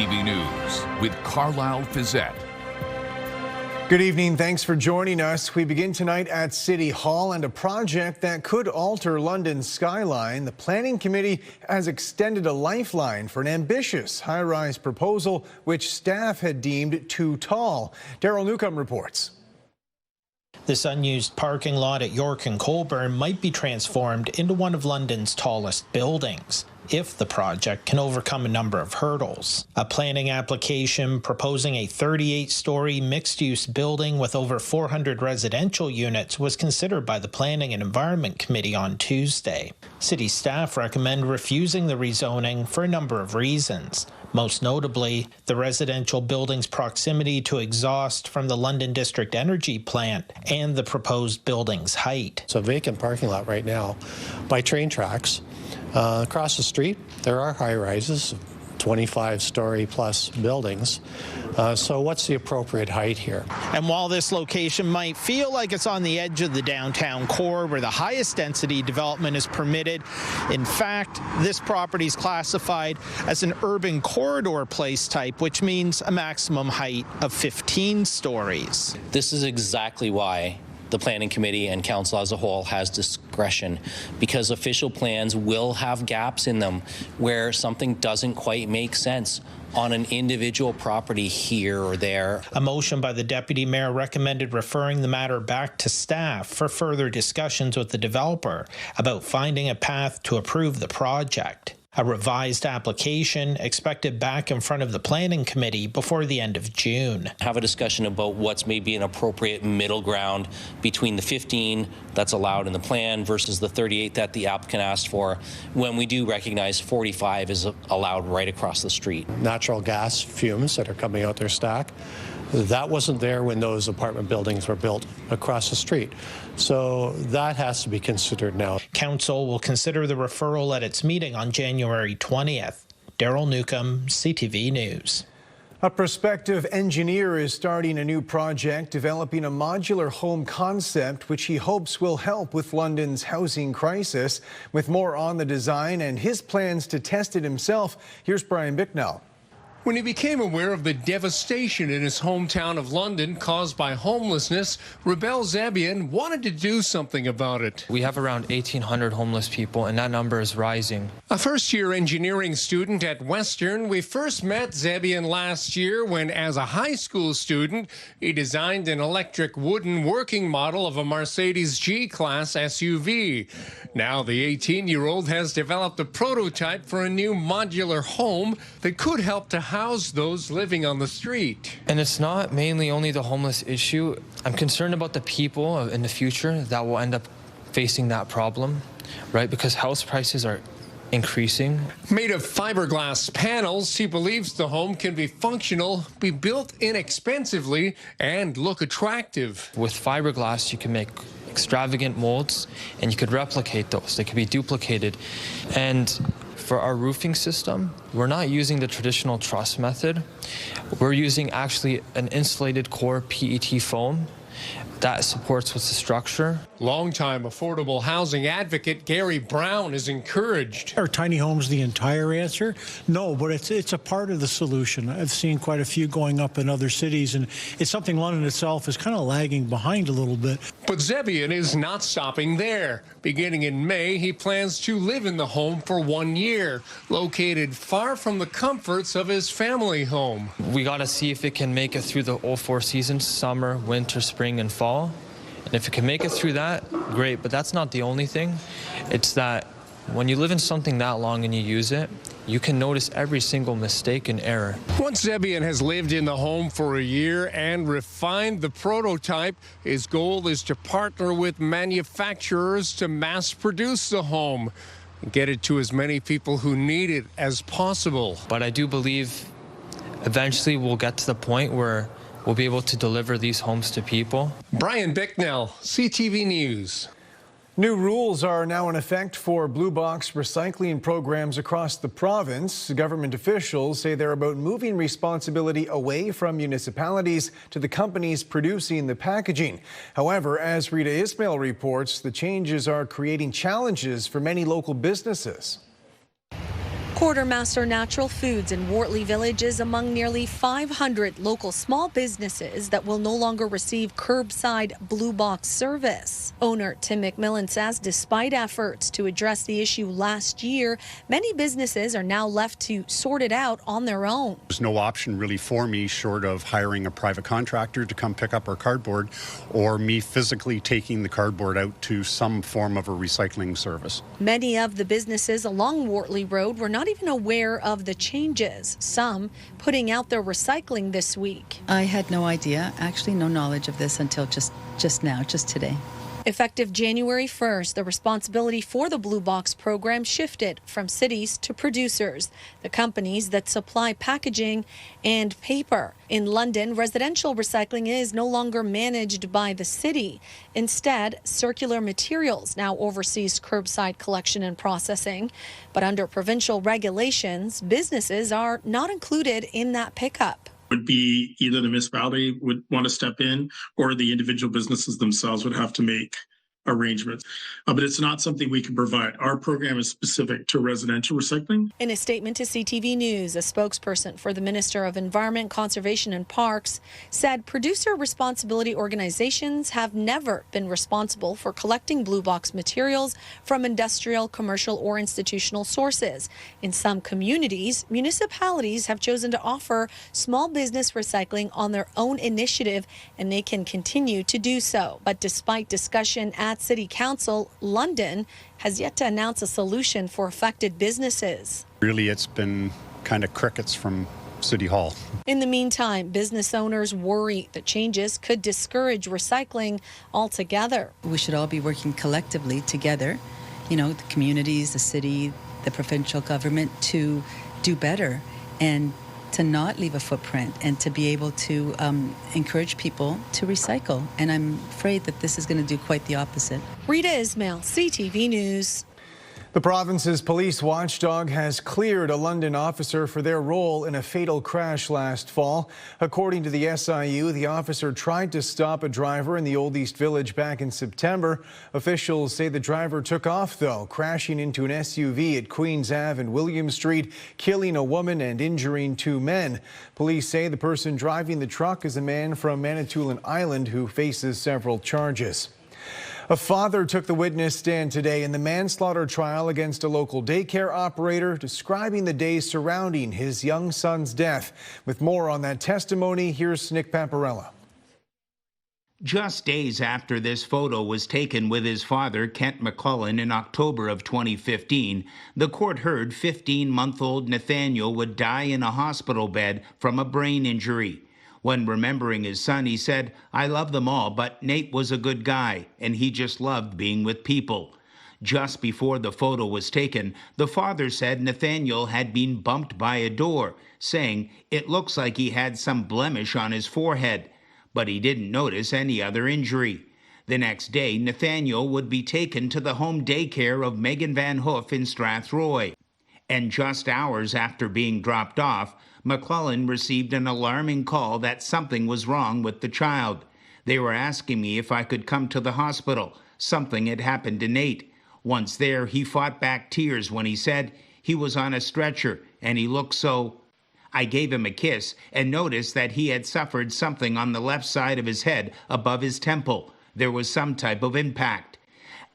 CTV News with Carlyle Fiset. Good evening. Thanks for joining us. We begin tonight at City Hall and a project that could alter London's skyline. The Planning Committee has extended a lifeline for an ambitious high-rise proposal which staff had deemed too tall. Daryl Newcomb reports. This unused parking lot at York and Colburn might be transformed into one of London's tallest buildings, if the project can overcome a number of hurdles. A planning application proposing a 38-story mixed-use building with over 400 residential units was considered by the Planning and Environment Committee on Tuesday. City staff recommend refusing the rezoning for a number of reasons. Most notably, the residential building's proximity to exhaust from the London District Energy Plant and the proposed building's height. It's a vacant parking lot right now by train tracks. Across the street, there are high-rises, 25-story plus buildings. So what's the appropriate height here? And while this location might feel like it's on the edge of the downtown core where the highest density development is permitted, in fact, this property is classified as an urban corridor place type, which means a maximum height of 15 stories. This is exactly why the Planning Committee and Council as a whole has discretion, because official plans will have gaps in them where something doesn't quite make sense on an individual property here or there. A motion by the Deputy Mayor recommended referring the matter back to staff for further discussions with the developer about finding a path to approve the project. A revised application expected back in front of the Planning Committee before the end of June. Have a discussion about what's maybe an appropriate middle ground between the 15 that's allowed in the plan versus the 38 that the applicant asked for, when we do recognize 45 is allowed right across the street. Natural gas fumes that are coming out their stack, that wasn't there when those apartment buildings were built across the street. So that has to be considered now. Council will consider the referral at its meeting on January 20th. Daryl Newcomb, CTV News. A prospective engineer is starting a new project developing a modular home concept which he hopes will help with London's housing crisis. With more on the design and his plans to test it himself, here's Brian Bicknell. When he became aware of the devastation in his hometown of London caused by homelessness, Rebel Zebian wanted to do something about it. We have around 1,800 homeless people, and that number is rising. A first-year engineering student at Western, we first met Zebian last year when, as a high school student, he designed an electric wooden working model of a Mercedes G-Class SUV. Now the 18-year-old has developed a prototype for a new modular home that could help to house those living on the street. And it's not mainly only the homeless issue. I'm concerned about the people in the future that will end up facing that problem, right? Because house prices are increasing. Made of fiberglass panels, he believes the home can be functional, be built inexpensively, and look attractive. With fiberglass, you can make extravagant molds, and you could replicate those. They could be duplicated. And for our roofing system, we're not using the traditional truss method. We're using actually an insulated core PET foam that supports with the structure. Longtime affordable housing advocate Gary Brown is encouraged. Are tiny homes the entire answer? No, but it's a part of the solution. I've seen quite a few going up in other cities, and it's something London itself is kind of lagging behind a little bit. But Zebian is not stopping there. Beginning in May, he plans to live in the home for 1 year, located far from the comforts of his family home. We got to see if it can make it through the all four seasons, summer, winter, spring, and fall. And if it can make it through that, great, but that's not the only thing. It's that when you live in something that long and you use it, you can notice every single mistake and error. Once Zebian has lived in the home for a year and refined the prototype, his goal is to partner with manufacturers to mass produce the home and get it to as many people who need it as possible. But I do believe eventually we'll get to the point where we'll be able to deliver these homes to people. Brian Bicknell, CTV News. New rules are now in effect for blue box recycling programs across the province. Government officials say they're about moving responsibility away from municipalities to the companies producing the packaging. However, as Rita Ismail reports, the changes are creating challenges for many local businesses. Quartermaster Natural Foods in Wortley Village is among nearly 500 local small businesses that will no longer receive curbside blue box service. Owner Tim McMillan says despite efforts to address the issue last year, many businesses are now left to sort it out on their own. There's no option really for me short of hiring a private contractor to come pick up our cardboard or me physically taking the cardboard out to some form of a recycling service. Many of the businesses along Wortley Road were not even aware of the changes, some putting out their recycling this week. I had no idea, actually no knowledge of this until just now, just today. Effective January 1st, the responsibility for the Blue Box program shifted from cities to producers, the companies that supply packaging and paper. In London, residential recycling is no longer managed by the city. Instead, Circular Materials now oversees curbside collection and processing. But under provincial regulations, businesses are not included in that pickup. Would be either the municipality would want to step in or the individual businesses themselves would have to make arrangements. But it's not something we can provide. Our program is specific to residential recycling. In a statement to CTV News, a spokesperson for the Minister of Environment, Conservation and Parks said producer responsibility organizations have never been responsible for collecting blue box materials from industrial, commercial or institutional sources. In some communities, municipalities have chosen to offer small business recycling on their own initiative, and they can continue to do so. But despite discussion at City Council, London has yet to announce a solution for affected businesses. Really, it's been kind of crickets from City Hall. In the meantime, business owners worry the changes could discourage recycling altogether. We should all be working collectively together, the communities, the city, the provincial government, to do better and to not leave a footprint and to be able to encourage people to recycle. And I'm afraid that this is going to do quite the opposite. Rita Ismail, CTV News. The province's police watchdog has cleared a London officer for their role in a fatal crash last fall. According to the SIU, the officer tried to stop a driver in the Old East Village back in September. Officials say the driver took off, though, crashing into an SUV at Queens Ave and William Street, killing a woman and injuring 2 men. Police say the person driving the truck is a man from Manitoulin Island who faces several charges. A father took the witness stand today in the manslaughter trial against a local daycare operator, describing the days surrounding his young son's death. With more on that testimony, here's Nick Paparella. Just days after this photo was taken with his father, Kent McClellan, in October of 2015, the court heard 15-month-old Nathaniel would die in a hospital bed from a brain injury. When remembering his son, he said, "I love them all, but Nate was a good guy, and he just loved being with people." Just before the photo was taken, the father said Nathaniel had been bumped by a door, saying it looks like he had some blemish on his forehead, but he didn't notice any other injury. The next day, Nathaniel would be taken to the home daycare of Megan Van Hoof in Strathroy. And just hours after being dropped off, McClellan received an alarming call that something was wrong with the child. They were asking me if I could come to the hospital. Something had happened to Nate. Once there, he fought back tears when he said he was on a stretcher and he looked so. I gave him a kiss and noticed that he had suffered something on the left side of his head above his temple. There was some type of impact.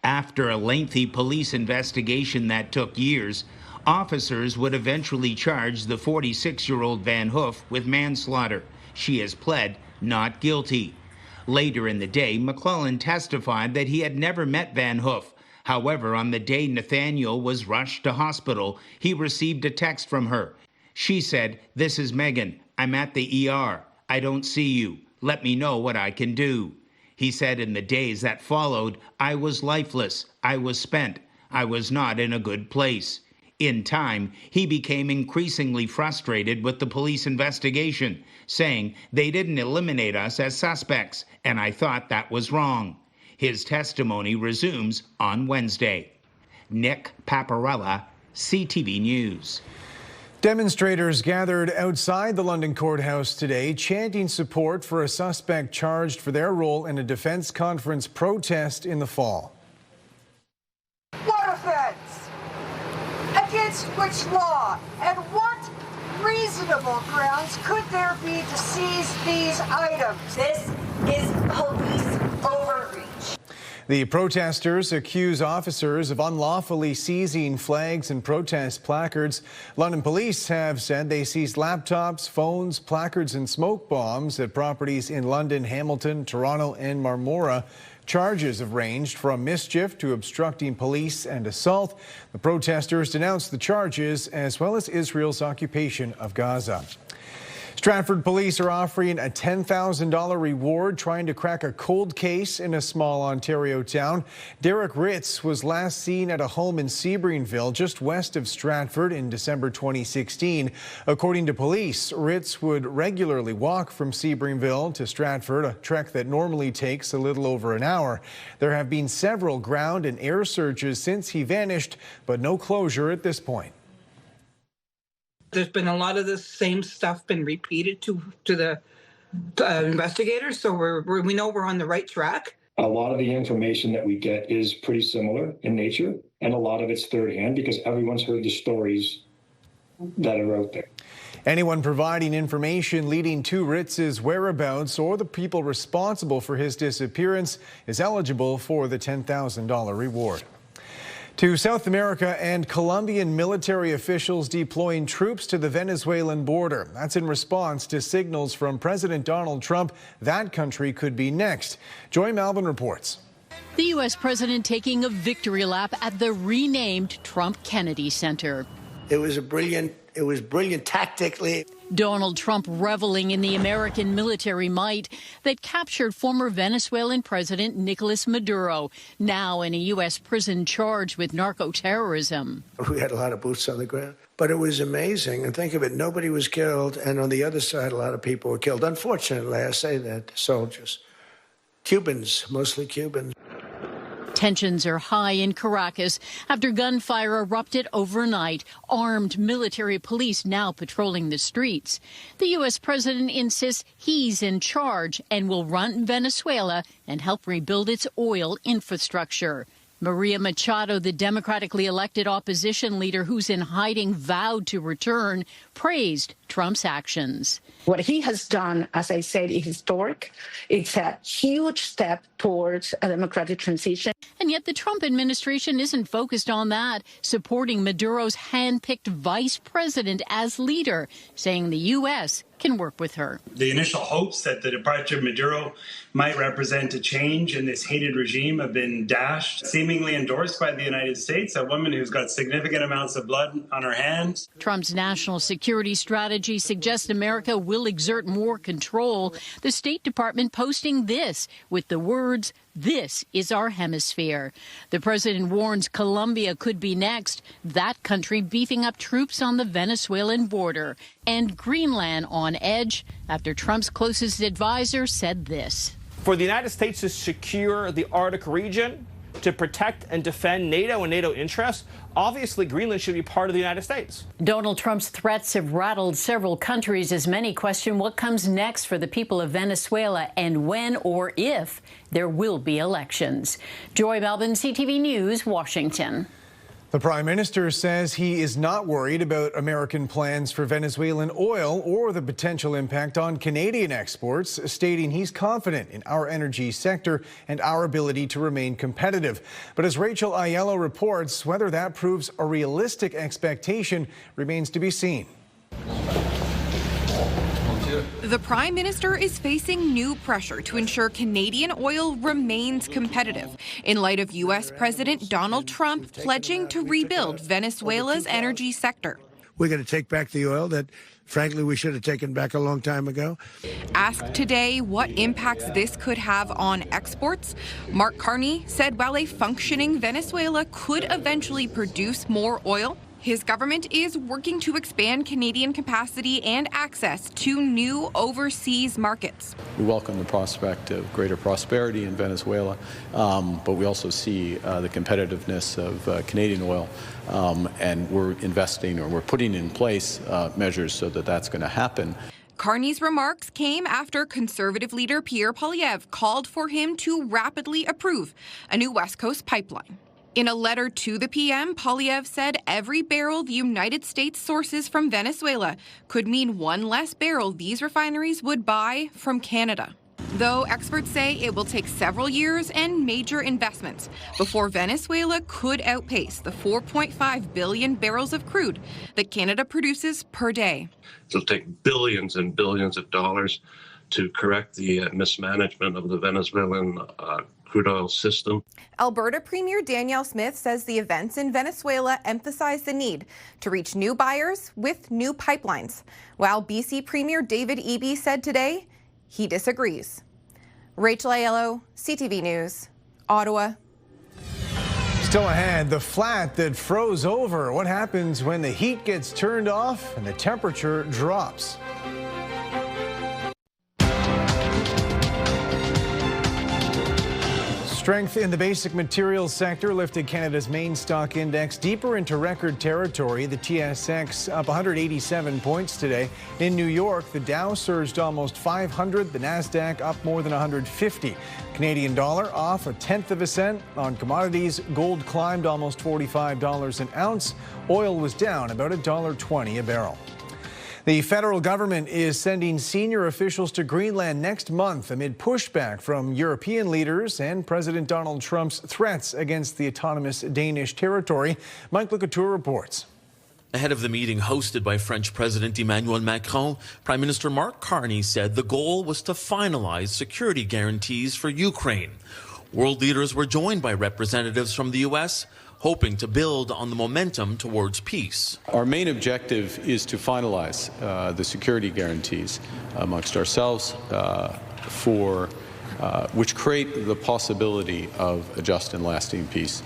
After a lengthy police investigation that took years, officers would eventually charge the 46-year-old Van Hoof with manslaughter. She has pled not guilty. Later in the day, McClellan testified that he had never met Van Hoof. However, on the day Nathaniel was rushed to hospital, he received a text from her. She said, "This is Megan. I'm at the ER. I don't see you. Let me know what I can do." He said in the days that followed, "I was lifeless. I was spent. I was not in a good place." In time, he became increasingly frustrated with the police investigation, saying they didn't eliminate us as suspects, and I thought that was wrong. His testimony resumes on Wednesday. Nick Paparella, CTV News. Demonstrators gathered outside the London courthouse today, chanting support for a suspect charged for their role in a defense conference protest in the fall. What offense? Against which law? And what reasonable grounds could there be to seize these items? This is police overreach. The protesters accuse officers of unlawfully seizing flags and protest placards. London police have said they seized laptops, phones, placards and smoke bombs at properties in London, Hamilton, Toronto and Marmora. Charges have ranged from mischief to obstructing police and assault. The protesters denounced the charges as well as Israel's occupation of Gaza. Stratford police are offering a $10,000 reward trying to crack a cold case in a small Ontario town. Derek Ritz was last seen at a home in Sebringville, just west of Stratford, in December 2016. According to police, Ritz would regularly walk from Sebringville to Stratford, a trek that normally takes a little over an hour. There have been several ground and air searches since he vanished, but no closure at this point. There's been a lot of the same stuff been repeated to the investigators, so we know we're on the right track. A lot of the information that we get is pretty similar in nature, and a lot of it's third hand because everyone's heard the stories that are out there. Anyone providing information leading to Ritz's whereabouts or the people responsible for his disappearance is eligible for the $10,000 reward. To South America, and Colombian military officials deploying troops to the Venezuelan border. That's in response to signals from President Donald Trump that country could be next. Joy Malvin reports. The U.S. president taking a victory lap at the renamed Trump Kennedy Center. It was brilliant tactically. Donald Trump reveling in the American military might that captured former Venezuelan President Nicolas Maduro, now in a U.S. prison charged with narco-terrorism. We had a lot of boots on the ground, but it was amazing. And think of it, nobody was killed, and on the other side, a lot of people were killed. Unfortunately, I say that, soldiers. Cubans, mostly Cubans. Tensions are high in Caracas after gunfire erupted overnight. Armed military police now patrolling the streets. The U.S. president insists he's in charge and will run Venezuela and help rebuild its oil infrastructure. Maria Machado, the democratically elected opposition leader who's in hiding, vowed to return, praised Trump's actions. What he has done, as I said, is historic. It's a huge step towards a democratic transition. And yet the Trump administration isn't focused on that, supporting Maduro's hand-picked vice president as leader, saying the U.S. can work with her. The initial hopes that the departure of Maduro might represent a change in this hated regime have been dashed, seemingly endorsed by the United States, a woman who's got significant amounts of blood on her hands. Trump's national security strategy suggests America will exert more control. The State Department posting this with the words, "This is our hemisphere." The president warns Colombia could be next, that country beefing up troops on the Venezuelan border. And Greenland on edge after Trump's closest advisor said this. For the United States to secure the Arctic region, to protect and defend NATO and NATO interests, obviously Greenland should be part of the United States. Donald Trump's threats have rattled several countries as many question what comes next for the people of Venezuela and when or if there will be elections. Joy Malvin, CTV News, Washington. The Prime Minister says he is not worried about American plans for Venezuelan oil or the potential impact on Canadian exports, stating he's confident in our energy sector and our ability to remain competitive. But as Rachel Aiello reports, whether that proves a realistic expectation remains to be seen. The Prime Minister is facing new pressure to ensure Canadian oil remains competitive in light of U.S. President Donald Trump pledging to rebuild Venezuela's energy sector. We're going to take back the oil that, frankly, we should have taken back a long time ago. Asked today what impacts this could have on exports, Mark Carney said while a functioning Venezuela could eventually produce more oil, his government is working to expand Canadian capacity and access to new overseas markets. We welcome the prospect of greater prosperity in Venezuela, but we also see the competitiveness of Canadian oil, and we're investing, or we're putting in place measures so that that's going to happen. Carney's remarks came after Conservative leader Pierre Poilievre called for him to rapidly approve a new West Coast pipeline. In a letter to the PM, Poilievre said every barrel the United States sources from Venezuela could mean one less barrel these refineries would buy from Canada. Though experts say it will take several years and major investments before Venezuela could outpace the 4.5 billion barrels of crude that Canada produces per day. It'll take billions and billions of dollars to correct the mismanagement of the Venezuelan crude oil system. Alberta Premier Danielle Smith says the events in Venezuela emphasize the need to reach new buyers with new pipelines, while BC Premier David Eby said today he disagrees. Rachel Aiello, CTV News, Ottawa. Still ahead, the flat that froze over. What happens when the heat gets turned off and the temperature drops? Strength in the basic materials sector lifted Canada's main stock index deeper into record territory. The TSX up 187 points today. In New York, the Dow surged almost 500, the Nasdaq up more than 150. Canadian dollar off 1/10 cent on commodities. Gold climbed almost $45 an ounce. Oil was down about $1.20 a barrel. The federal government is sending senior officials to Greenland next month amid pushback from European leaders and President Donald Trump's threats against the autonomous Danish territory. Mike Couture reports. Ahead of the meeting hosted by French President Emmanuel Macron, Prime Minister Mark Carney said the goal was to finalize security guarantees for Ukraine. World leaders were joined by representatives from the U.S., hoping to build on the momentum towards peace. Our main objective is to finalize the security guarantees amongst ourselves which create the possibility of a just and lasting peace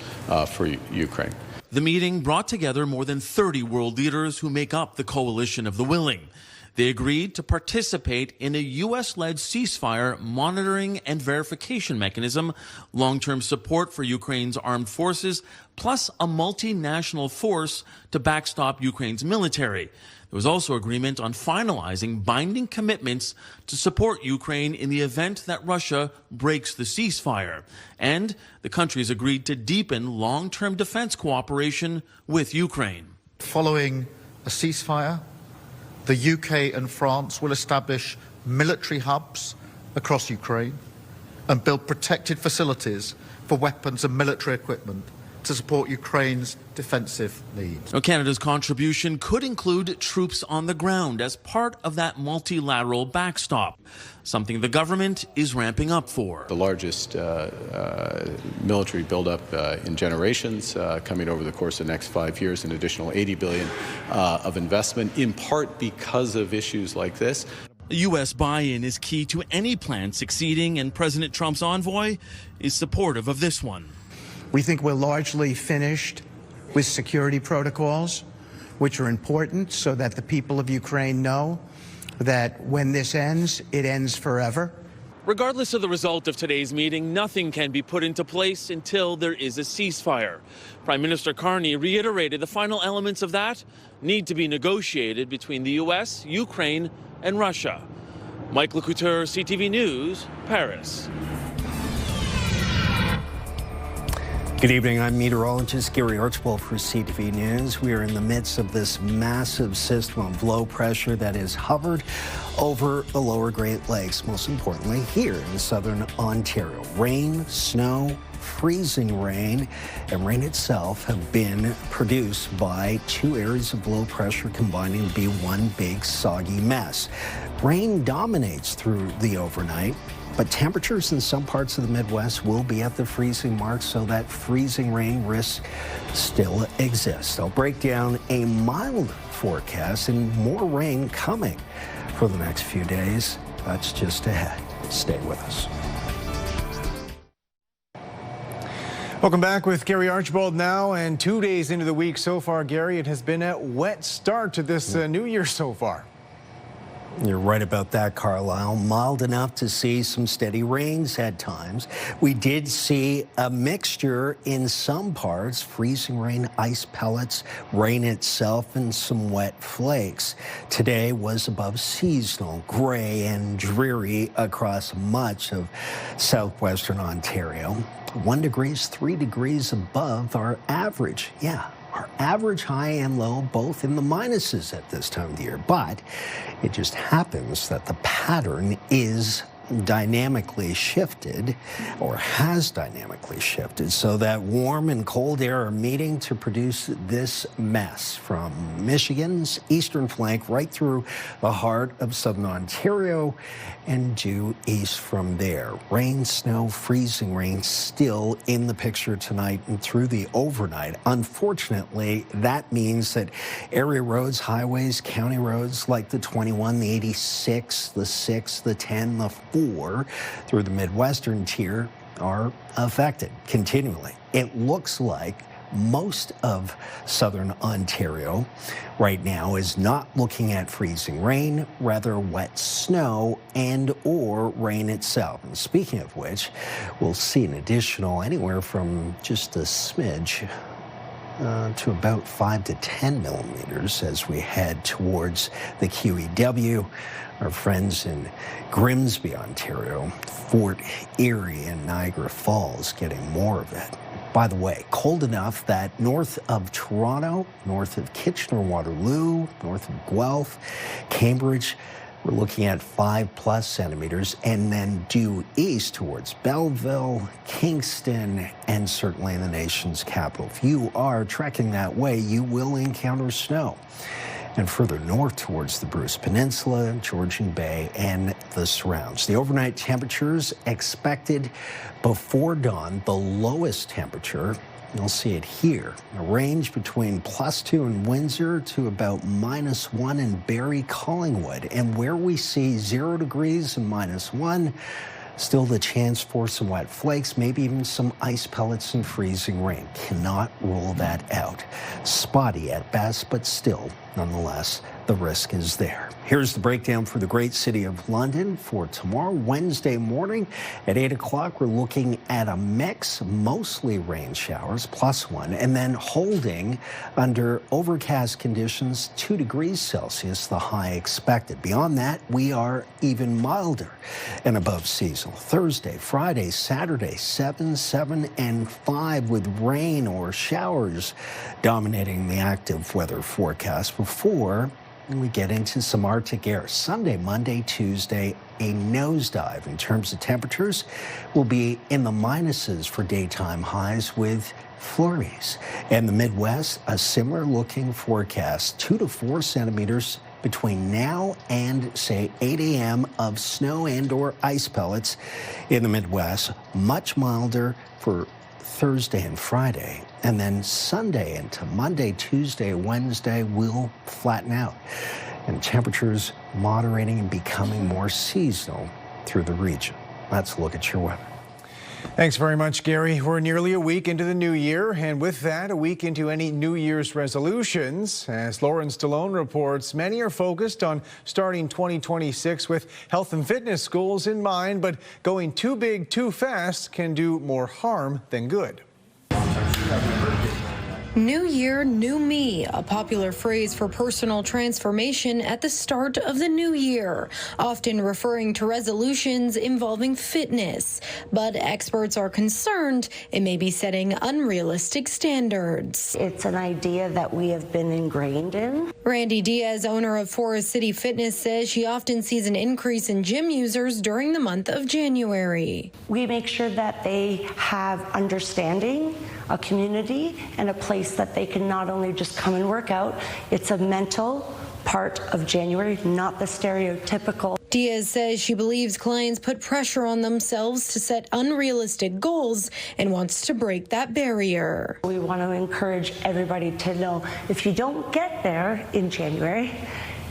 for Ukraine. The meeting brought together more than 30 world leaders who make up the coalition of the willing. They agreed to participate in a U.S.-led ceasefire monitoring and verification mechanism, long-term support for Ukraine's armed forces, plus a multinational force to backstop Ukraine's military. There was also agreement on finalizing binding commitments to support Ukraine in the event that Russia breaks the ceasefire. And the countries agreed to deepen long-term defense cooperation with Ukraine. Following a ceasefire, the UK and France will establish military hubs across Ukraine and build protected facilities for weapons and military equipment to support Ukraine's defensive needs. Now, Canada's contribution could include troops on the ground as part of that multilateral backstop, something the government is ramping up for. The largest military buildup in generations, coming over the course of the next 5 years, an additional $80 billion of investment, in part because of issues like this. U.S. buy-in is key to any plan succeeding, and President Trump's envoy is supportive of this one. We think we're largely finished with security protocols, which are important so that the people of Ukraine know that when this ends, it ends forever. Regardless of the result of today's meeting, nothing can be put into place until there is a ceasefire. Prime Minister Carney reiterated the final elements of that need to be negotiated between the U.S., Ukraine, and Russia. Mike Couture, CTV News, Paris. Good evening. I'm meteorologist Gary Archibald for CTV News. We are in the midst of this massive system of low pressure that has hovered over the lower Great Lakes, most importantly here in southern Ontario. Rain, snow, freezing rain, and rain itself have been produced by two areas of low pressure combining to be one big soggy mess. Rain dominates through the overnight, but temperatures in some parts of the Midwest will be at the freezing mark, so that freezing rain risk still exists. I'll break down a mild forecast and more rain coming for the next few days. That's just ahead. Stay with us. Welcome back with Gary Archibald now, and 2 days into the week so far, Gary, it has been a wet start to this new year so far. You're right about that, Carlyle. Mild enough to see some steady rains at times. We did see a mixture in some parts, freezing rain, ice pellets, rain itself, and some wet flakes. Today was above seasonal, gray and dreary across much of southwestern Ontario. 1 degree, 3 degrees above our average. Yeah. Our average high and low both in the minuses at this time of the year, but it just happens that the pattern is dynamically shifted, or has dynamically shifted, so that warm and cold air are meeting to produce this mess from Michigan's eastern flank right through the heart of southern Ontario and due east from there. Rain, snow, freezing rain still in the picture tonight and through the overnight. Unfortunately, that means that area roads, highways, county roads like the 21, the 86, the 6, the 10, the 4 through the Midwestern tier are affected continually. It looks like most of southern Ontario right now is not looking at freezing rain, rather wet snow and or rain itself. And speaking of which, we'll see an additional anywhere from just a smidge to about 5 to 10 millimeters as we head towards the QEW. Our friends in Grimsby, Ontario, Fort Erie, and Niagara Falls getting more of it. By the way, cold enough that north of Toronto, north of Kitchener-Waterloo, north of Guelph, Cambridge, we're looking at 5+ centimeters, and then due east towards Belleville, Kingston, and certainly in the nation's capital. If you are trekking that way, you will encounter snow. And further north towards the Bruce Peninsula, Georgian Bay, and the surrounds. The overnight temperatures expected before dawn, the lowest temperature, you'll see it here, a range between +2 in Windsor to about -1 in Barrie, Collingwood. And where we see 0 degrees and -1, still the chance for some wet flakes, maybe even some ice pellets and freezing rain. Cannot rule that out. Spotty at best, but still, nonetheless, the risk is there. Here's the breakdown for the great city of London for tomorrow, Wednesday morning at 8 o'clock. We're looking at a mix, mostly rain showers, +1, and then holding under overcast conditions, 2 degrees Celsius, the high expected. Beyond that, we are even milder and above seasonal. Thursday, Friday, Saturday, 7, 7, and 5 with rain or showers dominating the active weather forecast before we get into some Arctic air. Sunday, Monday, Tuesday, a nosedive in terms of temperatures. Will be in the minuses for daytime highs with flurries. And the Midwest, a similar looking forecast, 2 to 4 centimeters between now and, say, 8 a.m. of snow and or ice pellets in the Midwest. Much milder for Thursday and Friday, and then Sunday into Monday, Tuesday, Wednesday will flatten out, and temperatures moderating and becoming more seasonal through the region. Let's look at your weather. Thanks very much, Gary. We're nearly a week into the new year, and with that, a week into any New Year's resolutions. As Lauren Stallone reports, many are focused on starting 2026 with health and fitness goals in mind, but going too big too fast can do more harm than good. New year, new me, a popular phrase for personal transformation at the start of the new year, often referring to resolutions involving fitness. But experts are concerned it may be setting unrealistic standards. It's an idea that we have been ingrained in. Randy Diaz, owner of Forest City Fitness, says she often sees an increase in gym users during the month of January. We make sure that they have understanding, a community, and a place that they can not only just come and work out. It's a mental part of January, not the stereotypical. Diaz says she believes clients put pressure on themselves to set unrealistic goals and wants to break that barrier. We want to encourage everybody to know if you don't get there in January,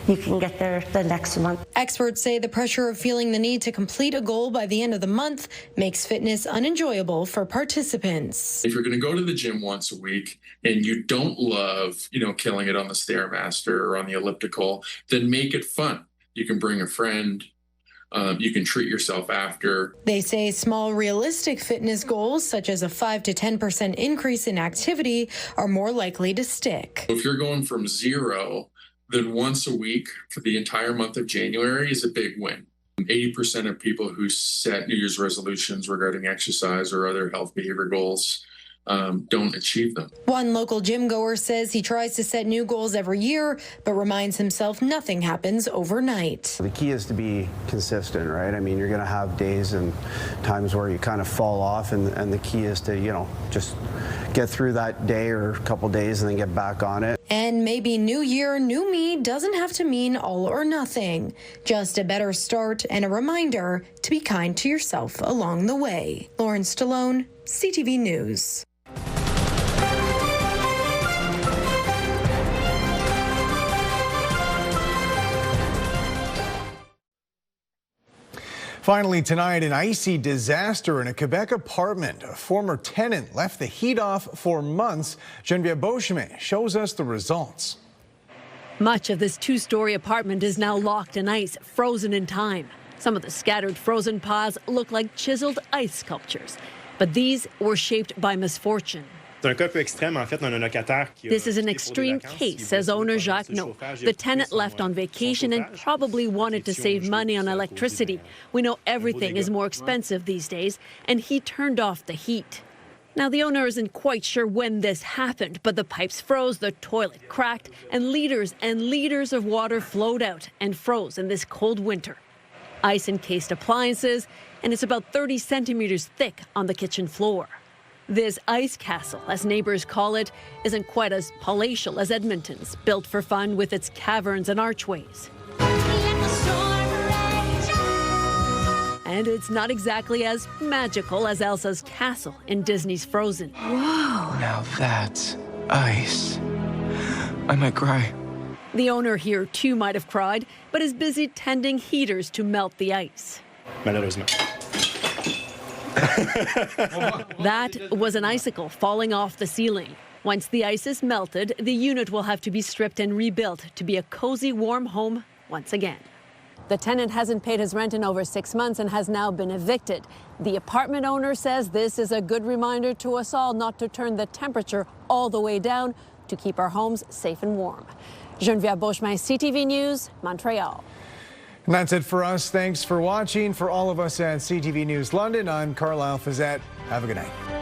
you can get there the next month. Experts say the pressure of feeling the need to complete a goal by the end of the month makes fitness unenjoyable for participants. If you're going to go to the gym once a week and you don't love, killing it on the Stairmaster or on the elliptical, then make it fun. You can bring a friend. You can treat yourself after. They say small, realistic fitness goals, such as a 5 to 10% increase in activity, are more likely to stick. If you're going from 0, then once a week for the entire month of January is a big win. 80% of people who set New Year's resolutions regarding exercise or other health behavior goals don't achieve them. One local gym goer says he tries to set new goals every year, but reminds himself nothing happens overnight. The key is to be consistent, right? I mean, you're going to have days and times where you kind of fall off, and the key is to, just get through that day or a couple days and then get back on it. And maybe new year, new me doesn't have to mean all or nothing. Just a better start and a reminder to be kind to yourself along the way. Lauren Stallone, CTV News. Finally tonight, an icy disaster in a Quebec apartment. A former tenant left the heat off for months. Geneviève Beauchemin shows us the results. Much of this two-story apartment is now locked in ice, frozen in time. Some of the scattered frozen piles look like chiseled ice sculptures, but these were shaped by misfortune. This is an extreme case, says owner Jacques No. The tenant left on vacation and probably wanted to save money on electricity. We know everything is more expensive these days, and he turned off the heat. Now, the owner isn't quite sure when this happened, but the pipes froze, the toilet cracked, and liters of water flowed out and froze in this cold winter. Ice-encased appliances, and it's about 30 centimeters thick on the kitchen floor. This ice castle, as neighbors call it, isn't quite as palatial as Edmonton's, built for fun with its caverns and archways. And it's not exactly as magical as Elsa's castle in Disney's Frozen. Whoa! Now that's ice. I might cry. The owner here too might have cried, but is busy tending heaters to melt the ice. Malheureusement. That was an icicle falling off the ceiling. Once the ice is melted, the unit will have to be stripped and rebuilt to be a cozy, warm home once again. The tenant hasn't paid his rent in over 6 months and has now been evicted. The apartment owner says this is a good reminder to us all not to turn the temperature all the way down to keep our homes safe and warm. Geneviève Beauchemin, CTV News, Montreal. And that's it for us. Thanks for watching. For all of us at CTV News London, I'm Carlyle Fiset. Have a good night.